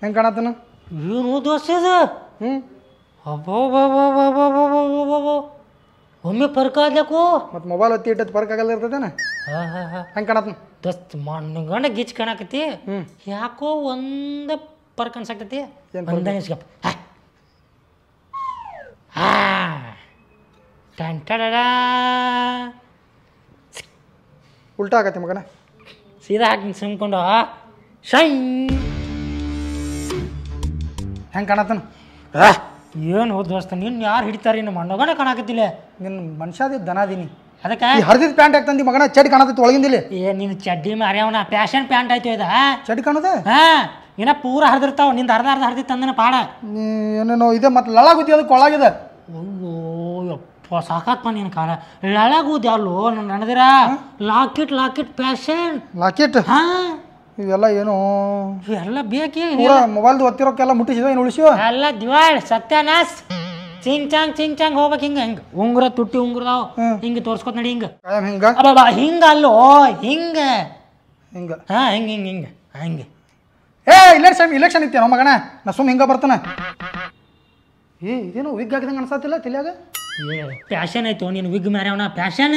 ಹೆಂಗೆ ಕಾಣತ್ತನ? ಏನು ದೋಸ್ತ ಇದು? ಹ್ಞೂ, ಅಬ್ಬೋ ಒಮ್ಮೆ ಪರ್ಕ ಆದ್ಲಕು ಮತ್ತು ಮೊಬೈಲ್ ಒತ್ತಿ ಇಟ್ಟದ್ದು ಪರ್ಕ್ ಆಗಲ್ಲ ಇರ್ತದೇನ ಹೆಂಗೆ ಕಾಣತ್ತ ದೋಸ್ತ್ ಮಣ್ಣಗಂಡ ಗಿಚ್ ಕಾಣಕತ್ತಿ ಯಾಕೋ ಒಂದ ಪರ್ಕ್ ಅನ್ಸಕತ್ತಿ ಒಂದ ನಿಸ್ಗಪ್ಪ ಉಲ್ಟಾ ಆಗತ್ತೆ ಮಗನ ಸೀದಾ ಹಾಕಿ ಸುಮ್ಕೊಂಡು ಶೈ ಹೆಂಗೆ ಕಾಣತ್ತನ ಏನು ದೋಸ್ತ ನಿನ್ನ ಯಾರು ಹಿಡಿತಾರೆ ನಮ್ಮ ಮಣ್ಣಗಂಡ ಕಾಣಕತ್ತಿಲ್ಲ ನಿನ್ನ ಮನುಷ್ಯದಿ ದನಾದೀನಿ ಅದಕ್ಕೆ ಹರಿದಿದ್ದು ಪ್ಯಾಂಟ್ ಹಾಕ್ತಂದಿ ಮಗನ ಚಡಿ ಕಾಣತೈತಿ ಒಳಗಿಂದಿಲ್ಲ ಏ ನಿನ್ನ ಚಡ್ಡಿ ಮಾರ್ಯಾವನ ಪ್ಯಾಶನ್ ಪ್ಯಾಂಟ್ ಆಯ್ತು ಇದ ಚಡಿ ಕಾಣದ ಏನ ಪೂರ ಹರಿದಿರ್ತಾವ ನಿಂದ ಅರ್ಧ ಹರಿದಿತ್ತು ಅಂದನ ಪಾಡ ಏನೇನೋ ಇದೆ ಮತ್ತು ಲಳಾಗುತ್ತಿ ಅದಕ್ಕೆ ಒಳಗಿದೆ ಅಯ್ಯೋ ಯಪ್ಪ ಸಾಕಾತ್ಮ ನೀನು ಕಾಲ ಲಳಾಗುದು ಅಲ್ಲೋ ನನ್ನ ನಡೆದಿರ ಲಾಕೆಟ್ ಪ್ಯಾಶನ್ ಲಾಕೆಟ್ ಹಾ ಇವೆಲ್ಲ ಏನು ಎಲ್ಲ ಬೇಕೇ ಪೂರ ಮೊಬೈಲ್ದು ಒತ್ತಿರೋಕ್ಕೆಲ್ಲ ಮುಟ್ಟಿಸಿದ ಏನು ಉಳಿಸಿವ ಎಲ್ಲ ದಿವಾಳ್ ಸತ್ಯಾನಾಶ್ ಚಿಂಗ್ ಚಾಂಗ್ ಹೋಗ್ಬೇಕು ಹಿಂಗ ಉಂಗುರ ತುಟ್ಟಿ ಉಂಗುರದಾವ್ ಹಿಂಗ ತೋರ್ಸ್ಕೊತ ನಡಿ ಹಿಂಗ ಹಿಂಗ ಅಬ್ಬಾ ಹಿಂಗ ಅಲ್ಲೋ ಹಿಂಗ ಹಿಂಗ ಹಾ ಹಿಂಗೆ ಏ ಇಲೆಕ್ಷನ್ ಇತ್ತೇನೋ ಮಗನ ನಾ ಸುಮ್ ಹಿಂಗ ಬರ್ತಾನ ಇದೇನು ವಿಗ್ ಹಾಕಿದಂಗೆ ಅನ್ಸತ್ತಿಲ್ಲ ತಲ್ಯಾಗ ಏ ಪ್ಯಾಶನ್ ಆಯ್ತು ನೀನು ವಿಗ್ ಮಾರ್ಯಾವನ ಪ್ಯಾಶನ್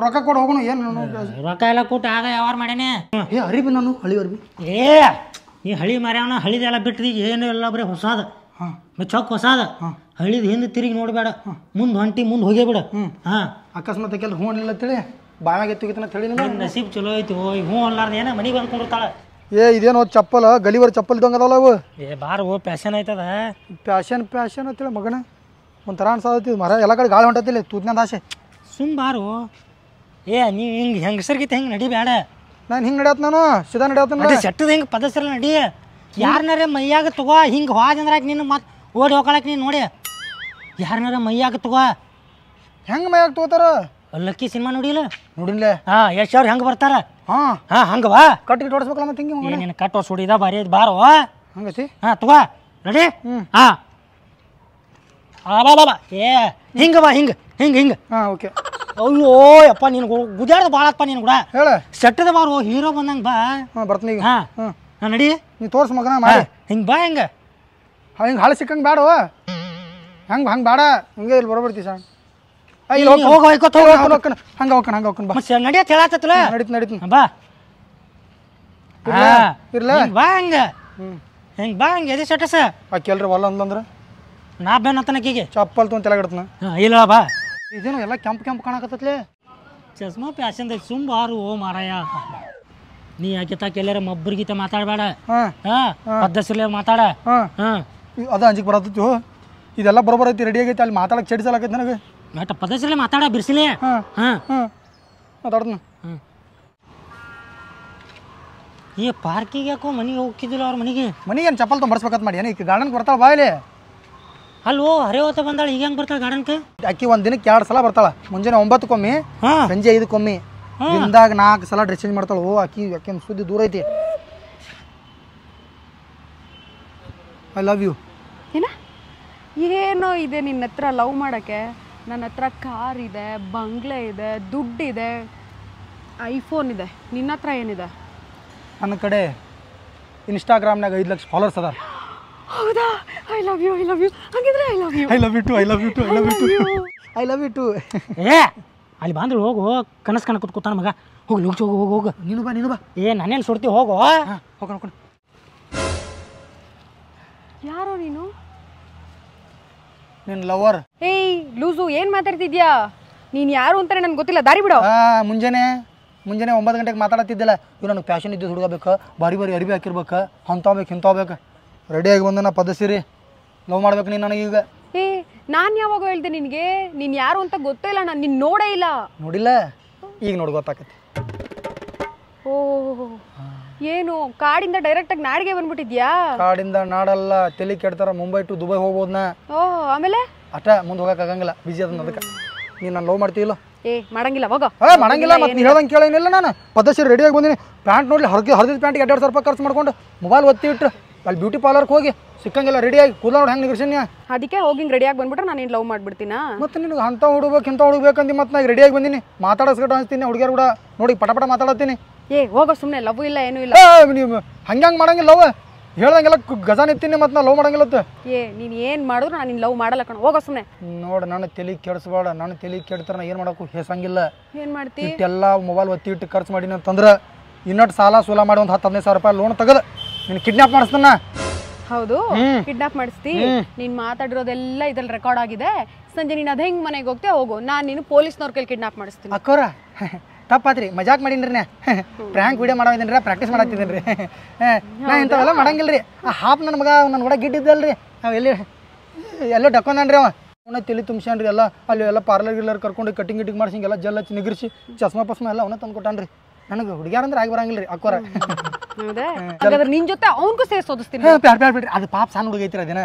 ರೊಕ್ಕ ಕೊಡು ಹೋಗೋಣ ಏನು ರೊಕ್ಕ ಎಲ್ಲ ಕೊಟ್ಟು ಆಗ ಯಾವಾರ ಮಾಡ್ಯಾನೆ ಏ ಅರಿಬಿ ನಾನು ಹಳಿ ಅರಿಬಿ ಏ ನೀ ಹಳಿ ಮಾರ್ಯಾವನ ಹಳಿದೆಲ್ಲ ಬಿಟ್ಟು ಏನು ಎಲ್ಲ ಬರೀ ಹೊಸಾದ ಚೌಕ್ ಹೊಸಾದ ಹಳಿದ ಹಿಂದೆ ತಿರುಗಿ ನೋಡಬೇಡ ಮುಂದೆ ಹೊಂಟಿ ಮುಂದೆ ಹೋಗೇ ಬಿಡ ಹಾಂ ಅಕಸ್ಮಾತ್ ಕೆಲ ಹ್ಞೂ ಅನ್ಲಿಲ್ಲ ತಿಳಿ ಬಾಯಾಗ ಎತ್ತಿಗಿತನ ತಿಳಿ ನಸೀಬ್ ಚಲೋ ಐತಿ ಹೋಯ್ ಹ್ಞೂ ಅನ್ಲಾರ್ದ ಏನ ಮನೆಗೆ ಬಂದ್ಕೊಂಡಿರ್ತಾಳ ಏ ಇದೇನೋ ಚಪ್ಪಲ್ ಗಲಿವರ್ ಚಪ್ಪಲ್ ಇದ್ದಂಗೆ ಅದಾವಲ್ಲ ಅವು ಏ ಬಾರ ಓ ಪ್ಯಾಶನ್ ಆಯ್ತದ ಪ್ಯಾಶನ್ ಅಂತೇಳಿ ಮಗನ ಒಂಥರ ಅನ್ಸಾದತಿ ಮರ ಎಲ್ಲ ಕಡೆ ಗಾಳಿ ಹೊಂಟತಿಲ್ಲ ತೂತ್ನಂದ ಆಸೆ ಸುಮ್ ಬಾರು ಏ ನೀವು ಹಿಂಗೆ ಹೆಂಗಸರ್ಗಿತ್ತ ಹೆಂಗೆ ನಡಿಬೇಡ ನಾನು ಹಿಂಗೆ ನಡಿಯತ್ ನಾನು ಸಿದಾ ನಡಿಯತ್ತನ ಸೆಟ್ಟದ ಹಿಂಗೆ ಪದಸರ ನಡಿ ಯಾರನಾರ ಮೈಯಾಗ ತಗೋ ಹಿಂಗೆ ಹೋದಂದ್ರಾಗ ನೀನು ಮತ್ತೆ ಓಡಿ ಹೋಗ್ಕೊಳಕ್ ನೀನು ನೋಡಿ ಯಾರನಾರ ಮೈಯಾಗ ತಗೋ ಹೆಂಗೆ ಮೈಯಾಗ ತಗೋತಾರ ಲಕ್ಕಿ ಸಿನಿಮಾ ನೋಡಿಲ್ಲ ನೋಡಿನ್ಲೆ ಹಾಂ ಎಷ್ಟು ಅವ್ರು ಹೆಂಗೆ ಬರ್ತಾರ ಹಾಂ ಹಂಗೆ ಬಾ ಕಟ್ಟಿಗೆ ಓಡಿಸ್ಬೇಕಲ್ಲ ಮತ್ತೆ ಹಿಂಗೆ ನೀನು ಕಟ್ಟೋ ಸುಡಿದ ಬಾರಿ ಐತಿ ಬಾರೋ ಹಂಗತಿ ಹಾಂ ತಗೋ ನಡಿ ಹಾಂ ಬಾ ಏ ಹಿಂಗೆ ಬಾ ಹಿಂಗೆ ಹಾಂ ಓಕೆ ಅಯ್ಯೋ ಯಪ್ಪ ನೀನು ಗುಜಾಡ್ದ ಭಾಳಪ್ಪ ನೀನು ಕೂಡ ಹೇಳ ಸೆಟ್ಟದ ಬಾರು ಹೀರೋ ಬಂದಂಗೆ ಬಾ ಹಾಂ ಬರ್ತೀನಿ ಈಗ ಹಾಂ ನಡಿ ನೀ ತೋರ್ಸು ಮಗನ ಮಾಡಿ ಹಿಂಗೆ ಬಾ ಹಿಂಗೆ ಹಿಂಗೆ ಹಾಳು ಸಿಕ್ಕಂಗೆ ಬೇಡ ಹಂಗೆ ಬೇಡ ಹಿಂಗೆ ಇಲ್ಲಿ ಬರೋಬರ್ತಿ ಸಣ್ಣ ಹೋಗ ಹೋಯ್ಕೋತ ಹಂಗೆ ಹೋಗ್ಕನ ಬಾ ಮತ್ತೆ ನಡಿಯತ್ ಹೇಳತ್ತಲ್ಲ ನಡೀತೀನಿ ಬಾ ಇರ್ಲ ಬಾ ಹಂಗೆ ಹಿಂಗೆ ಬಾ ಹಂಗೆ ಎದೆ ಸೆಟ್ಟಸ ಕೆಲ್ರಿ ಹೊಲ ಅಂದಂದ್ರೆ ನಾ ಬೆನ್ನತ್ತನಕ್ಕಿಗೆ ಚಪ್ಪಲ್ ತೊಗೊಂಡು ತೆಲಗಿಡ್ತನ ಇಲ್ಲ ಬಾ ಇದೇನು ಎಲ್ಲ ಕೆಂಪು ಕಾಣಕತ್ತತ್ಲೆ ಚಸ್ಮಾ ಪ್ಯಾಶನ್ ಸುಮ್ ಬಾರು ಓ ಮಾರಾಯ ನೀ ಯಾಕೆ ತಾಕ ಎಲ್ಲಾರ ಮಬ್ಬರಿಗೀತ ಮಾತಾಡಬೇಡ ಪದ್ದಸಿರ್ಲೆ ಮಾತಾಡ ಅದ ಅಂಜಿಗೆ ಬರತ್ತಿತ್ತು ಇದೆಲ್ಲ ಬರೋಬರ್ ಐತಿ ರೆಡಿ ಆಗೈತಿ ಅಲ್ಲಿ ಮಾತಾಡಕ್ಕೆ ಚಡಿಸಲಾಗೈತಿ ನನಗೆ ಮೇಟ ಪದ್ದಸಿರ್ಲೆ ಮಾತಾಡ ಬಿರ್ಸಿಲೆ ಮಾತಾಡ್ತನ ಈ ಪಾರ್ಕಿಗೆ ಯಾಕೋ ಮನೆಗೆ ಹೋಗಿದ್ದಿಲ್ಲ ಅವ್ರ ಮನೆಗೆ ಏನು ಚಪ್ಪಲ್ ತೊಗೊಂಬರ್ಸ್ಬೇಕಂತ ಮಾಡಿ ಏನು ಈಗ ಗಾರ್ಡನ್ಗೆ ಬರ್ತಾಳೆ ಬಾಯಿಲಿ ಅಲ್ವೋ ಹರೇ ಹೊತ್ತ ಬಂದಾಳ ಈಗ ಹೆಂಗೆ ಬರ್ತಾಳೆ ಗಾರ್ಡನ್ಗೆ ಅಕ್ಕಿ ಒಂದು ದಿನಕ್ಕೆ 2 ಸಲ ಬರ್ತಾಳೆ ಮುಂಜಾನೆ 9 ಸಂಜೆ 5 ದಿನದಾಗ 4 ಸಲ ಡ್ರೆಸ್ ಚೇಂಜ್ ಮಾಡ್ತಾಳೆ ಅಕ್ಕಿ ಸುದ್ದಿ ದೂರ ಐತಿ ಐ ಲವ್ ಯು ಏನೋ ಇದೆ ನಿನ್ನ ಹತ್ರ ಲವ್ ಮಾಡೋಕ್ಕೆ ನನ್ನ ಹತ್ರ ಕಾರ್ ಇದೆ ಬಂಗ್ಲೆ ಇದೆ ದುಡ್ಡಿದೆ ಐಫೋನ್ ಇದೆ ನಿನ್ನ ಹತ್ರ ಏನಿದೆ ನನ್ನ ಕಡೆ ಇನ್ಸ್ಟಾಗ್ರಾಮ್ನಾಗ 5 ಲಕ್ಷ ಫಾಲೋವರ್ಸ್ ಅದಾರ ಹೌದಾ ಐ ಲವ್ ಯು ಹಾಗಿದ್ರೆ I love you I love you too ಏ ಅಲ್ಲಿ ಬಂದ್ರೆ ಹೋಗು ಕನಸು ಕೂತಾನ ಮಗ ಹೋಗಿ ಲೋಕ್ಷ ಹೋಗು ನೀನು ಬಾ ಏ ನಾನೇನು ಸುಡ್ತಿ ಹೋಗು ಹೋಗೋಣ ಯಾರೋ ನೀನು ನಿನ್ನ ಲವರ್ ಏಯ್ ಲೂಸು ಏನು ಮಾತಾಡ್ತಿದ್ಯಾ ನೀನು ಯಾರು ಅಂತಾರೆ ನನಗೆ ಗೊತ್ತಿಲ್ಲ ದಾರಿ ಬಿಡು ಮುಂಜಾನೆ 9 ಗಂಟೆಗೆ ಮಾತಾಡತ್ತಿದ್ದಿಲ್ಲ ಇವ್ ನನಗೆ ಫ್ಯಾಷನ್ ಇದ್ದು ಹುಡುಗಬೇಕು ಬಾರಿ ಅರಿಬಿ ಹಾಕಿರ್ಬೇಕು ಇಂಥವ್ಬೇಕು ರೆಡಿಯಾಗಿ ಬಂದ ನಾ ಪದಸಿರಿ ಲವ್ ಮಾಡ್ಬೇಕು ನೀನು ನನಗೀಗ ಏ ನಾನು ಯಾವಾಗ ಹೇಳ್ದೆ ನಿನಗೆ ನೀನು ಯಾರು ಅಂತ ಗೊತ್ತೇ ಇಲ್ಲ ನಾನು ನಿನ್ನ ನೋಡೇ ಇಲ್ಲ ನೋಡಿಲ್ಲ ಈಗ ನೋಡಿ ಗೊತ್ತಾಕತಿ ಓ ಏನು ಕಾಡಿಂದ ಡೈರೆಕ್ಟಾಗಿ ನಾಡಿಗೆ ಬಂದ್ಬಿಟ್ಟಿದ್ಯಾ ಕಾಡಿಂದ ನಾಡಲ್ಲ ತಲೆ ಕೆಡ್ತಾರ ಮುಂಬೈ ಟು ದುಬೈ ಹೋಗ್ಬೋದ್ನ ಓ ಆಮೇಲೆ ಅಟ ಮುಂದೆ ಹೋಗಕ್ಕಾಗಂಗಿಲ್ಲ ಬಿಜಿ ಅದನ್ನ ಅದಕ್ಕೆ ನೀನು ನಾನು ಲವ್ ಮಾಡ್ತೀವಿಲ್ಲ ಏ ಮಾಡಂಗಿಲ್ಲ ಹೋಗೋ ಮಾಡಂಗಿಲ್ಲ ಮತ್ತೆ ನೀ ಹೇಳ್ದಂಗೆ ಕೇಳೇನಿಲ್ಲ ನಾನು ಪದಸಿರಿ ರೆಡಿಯಾಗಿ ಬಂದಿನಿ ಪ್ಯಾಂಟ್ ನೋಡ್ಲಿ ಹರಿದ ಪ್ಯಾಂಟಿಗೆ 2,000 ರೂಪಾಯಿ ಖರ್ಚು ಮಾಡ್ಕೊಂಡು ಮೊಬೈಲ್ ಒತ್ತಿ ಇಟ್ಟು ಅಲ್ಲಿ ಬ್ಯೂಟಿ ಪಾರ್ಲರ್ಗೆ ಹೋಗಿ ಸಿಕ್ಕಂಗಿಲ್ಲ ರೆಡಿಯಾಗಿ ಕೂದಲ ನೋಡಿ ಹೆಂಗೆ ನಿಗರ್ಸಿನಿ ಅದಕ್ಕೆ ಹೋಗಿ ರೆಡಿಯಾಗಿ ಬಂದ್ಬಿಟ್ರೆ ನಾನು ಲವ್ ಮಾಡ್ಬಿಡ್ತೀನಾ ಮತ್ತೆ ನಿನಗೆ ಇಂಥ ಹುಡುಗಬೇಕಂದು ಮತ್ತೆ ನಾನು ರೆಡಿಯಾಗಿ ಬಂದಿನಿ ಮಾತಾಡೋಸ್ಕರ ಅನಿಸ್ತೀನಿ ಹುಡುಗಿಯರು ಕೂಡ ನೋಡಿ ಪಟ ಮಾತಾಡತ್ತೀನಿ ಏ ಹೋಗೋ ಸುಮ್ಮನೆ ಲವ್ ಇಲ್ಲ ಏನೂ ಇಲ್ಲ ನೀವು ಹಂಗೆ ಮಾಡಂಗಿಲ್ಲ ಲವ್ ಹೇಳ್ದಂಗೆಲ್ಲ ಗಜ ನಿಂತೀನಿ ಮತ್ತು ನಾ ಲವ್ ಮಾಡಂಗಿಲ್ಲತ್ತ. ನೀನು ಏನು ಮಾಡಿದ್ರು ನಾನು ನಿನ್ನ ಲವ್ ಮಾಡಲ್ಲ ಕಣ, ಹೋಗೋ ಸುಮ್ಮನೆ. ನೋಡು ನನ್ನ ತಲೆ ಕೆಡಿಸ್ಬೇಡ, ನನ್ನ ತಲೆ ಕೆಡ್ತಾರ ನಾ ಏನು ಮಾಡೋಕ್ಕೂ ಹೆಸಂಗಿಲ್ಲ. ಏನು ಮಾಡ್ತಿ? ಇಟ್ಟೆಲ್ಲ ಮೊಬೈಲ್ ಒತ್ತಿ ಇಟ್ಟು ಖರ್ಚು ಮಾಡೀನಿ ಅಂತಂದ್ರೆ ಇನ್ನೊಟ್ಟು ಸಾಲ ಸೂಲ ಮಾಡಿ ಒಂದು 10-15 ಸಾವಿರ ರೂಪಾಯಿ ಲೋನ್ ತೆಗೆದು ನೀನು ಕಿಡ್ನಾಪ್ ಮಾಡಿಸ್ತಾನ. ಹೌದು, ಕಿಡ್ನಾಪ್ ಮಾಡಿಸ್ತಿ. ನೀನು ಮಾತಾಡಿರೋದೆಲ್ಲ ಇದ್ರಲ್ಲಿ ರೆಕಾರ್ಡ್ ಆಗಿದೆ. ಸಂಜೆ ನೀನು ಅದು ಹೆಂಗೆ ಮನೆಗೆ ಹೋಗ್ತೇ ಹೋಗು, ನಾನು ನೀನು ಪೊಲೀಸ್ನವ್ರ ಕೈಲಿ ಕಿಡ್ನಾಪ್ ಮಾಡಿಸ್ತೀನಿ. ಅಕ್ಕೋರ ತಪ್ಪಾತ್ರಿ, ಮಜಾಕ್ ಮಾಡೀನಿ ನಾ ಪ್ರ್ಯಾಂಕ್ ವಿಡಿಯೋ ಮಾಡೋದಿದ್ದೀನಿ ಪ್ರಾಕ್ಟೀಸ್ ಮಾಡತ್ತಿದ್ದೀನಿ ರೀ. ನಾ ಇಂಥವೆಲ್ಲ ಮಾಡಂಗಿಲ್ಲ ರೀ. ಆ ಹಾಪ್ ನನ್ನ ಮಗ ನನ್ನ ಕೂಡ ಗಿಡ್ಡಿದ್ದಲ್ರಿ, ನಾವು ಎಲ್ಲೋ ಡಕ್ಕೊಂಡ್ರಿ ಅವ ಅವನ ತಲೆ ತುಂಬ್ಸ್ಯಾನ್ರಿ. ಎಲ್ಲ ಅಲ್ಲಿ ಎಲ್ಲ ಪಾರ್ಲರ್ ಗಿಲ್ಲರ್ ಕರ್ಕೊಂಡು ಕಟಿಂಗ್ ಗಿಟಿಂಗ್ ಮಾಡ್ಸಿ ಎಲ್ಲ ಜಲ್ ಹಚ್ಚಿ ನಿಗರಿಸಿ ಚಸ್ಮಾ ಪಸ್ಮಾ ಎಲ್ಲ ಅವನ ತಂದು ಕೊಟ್ಟಾನ್ರಿ. ನನಗೆ ಹುಡುಗ್ಯಾರಂದ್ರೆ ಆಗಿ ಬರಂಗಿಲ್ಲ ರೀ ಅಕ್ಕೋರ. ಹಾಗಾದ್ರೆ ನಿನ್ ಜೊತೆ ಅವನಿಗೂ ಸೇರಿ ಸೋದಿಸ್ತೀನಿ. ಬಿಡ್ರಿ, ಅದು ಪಾಪ ಸಣ್ಣ ಹುಡುಗ ಐತ್ರಿ ಅದೇನ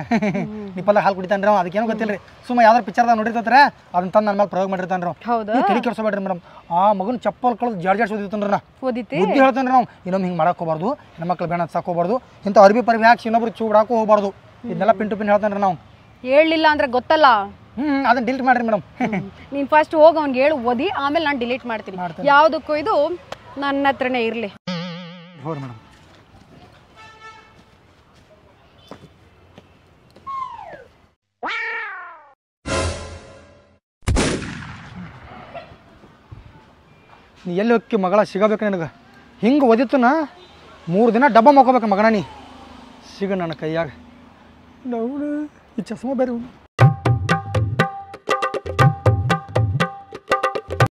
ನಿಪ್ಪಲ್ಲ ಹಾಲು ಕುಡಿತಾನ್ರಿ ಅವ, ಅದಕ್ಕೇನು ಗೊತ್ತಿಲ್ಲ ರೀ. ಸುಮ್ಮ ಯಾವ್ದಾರು ಪಿಕ್ಚರ್ದಾಗ ನೋಡಿರ್ತಾರೆ ಅದನ್ನ ತಂದು ನನ್ನ ಮೇಲೆ ಪ್ರಯೋಗ ಮಾಡಿರ್ತಾನ್ರಿ. ಹೌದಾ? ತಲೆ ಕೆಡ್ಸೋಬೇಡ್ರಿ ಮೇಡಮ್. ಆ ಮಗನ ಚಪ್ಪಲ್ ಕಳೆದು ಜಾಡ್ಜಾಡ್ಸ್ ಓದಿತ್ತನ್ರಿ ನಾ ಓದಿತಿ ಬುದ್ಧಿ ಹೇಳ್ತಾನೆ ನಾವು ಇನ್ನೊಮ್ಮೆ ಹಿಂಗೆ ಮಾಡಕ್ಕೆ ಹೋಗ್ಬಾರ್ದು, ಹೆಣ್ಮಕ್ಳು ಬೇಡ ಸಾಕೋಬಾರ್ದು, ಇಂಥ ಅರ್ಬಿ ಪರ್ಬಿ ಹಾಕಿ ಇನ್ನೊಬ್ರು ಚೂಡಾಕೋ ಹೋಗ್ಬಾರ್ದು, ಇದನ್ನೆಲ್ಲ ಪಿನ್ ಟು ಪಿನ್ ಹೇಳ್ತಾನೆ ನಾವು. ಹೇಳಲಿಲ್ಲ ಅಂದ್ರೆ ಗೊತ್ತಲ್ಲ. ಅದನ್ನ ಡಿಲೀಟ್ ಮಾಡ್ರಿ ಮೇಡಮ್. ನೀನು ಫಸ್ಟ್ ಹೋಗಿ ಅವ್ನಿಗೆ ಹೇಳು, ಓದಿ, ಆಮೇಲೆ ನಾನು ಡಿಲೀಟ್ ಮಾಡ್ತೀನಿ. ಯಾವುದಕ್ಕೂ ಇದು ನನ್ನ ಹತ್ರನೇ ಇರಲಿ. ಹೋರಿ ಮೇಡಮ್. ನೀ ಎಲ್ಲಿ ಹೋಗಿ ಮಗಳ ಸಿಗಬೇಕು ನನಗೆ. ಹಿಂಗೆ ಓದಿತ್ತನ 3 ದಿನ ಡಬ್ಬ ಮಾಡ್ಕೋಬೇಕು ಮಗನ. ನೀ ಸಿಗ ನನ್ನ ಕೈಯಾಗ. ಈ ಚಸ್ಮಾ ಬೇರೆ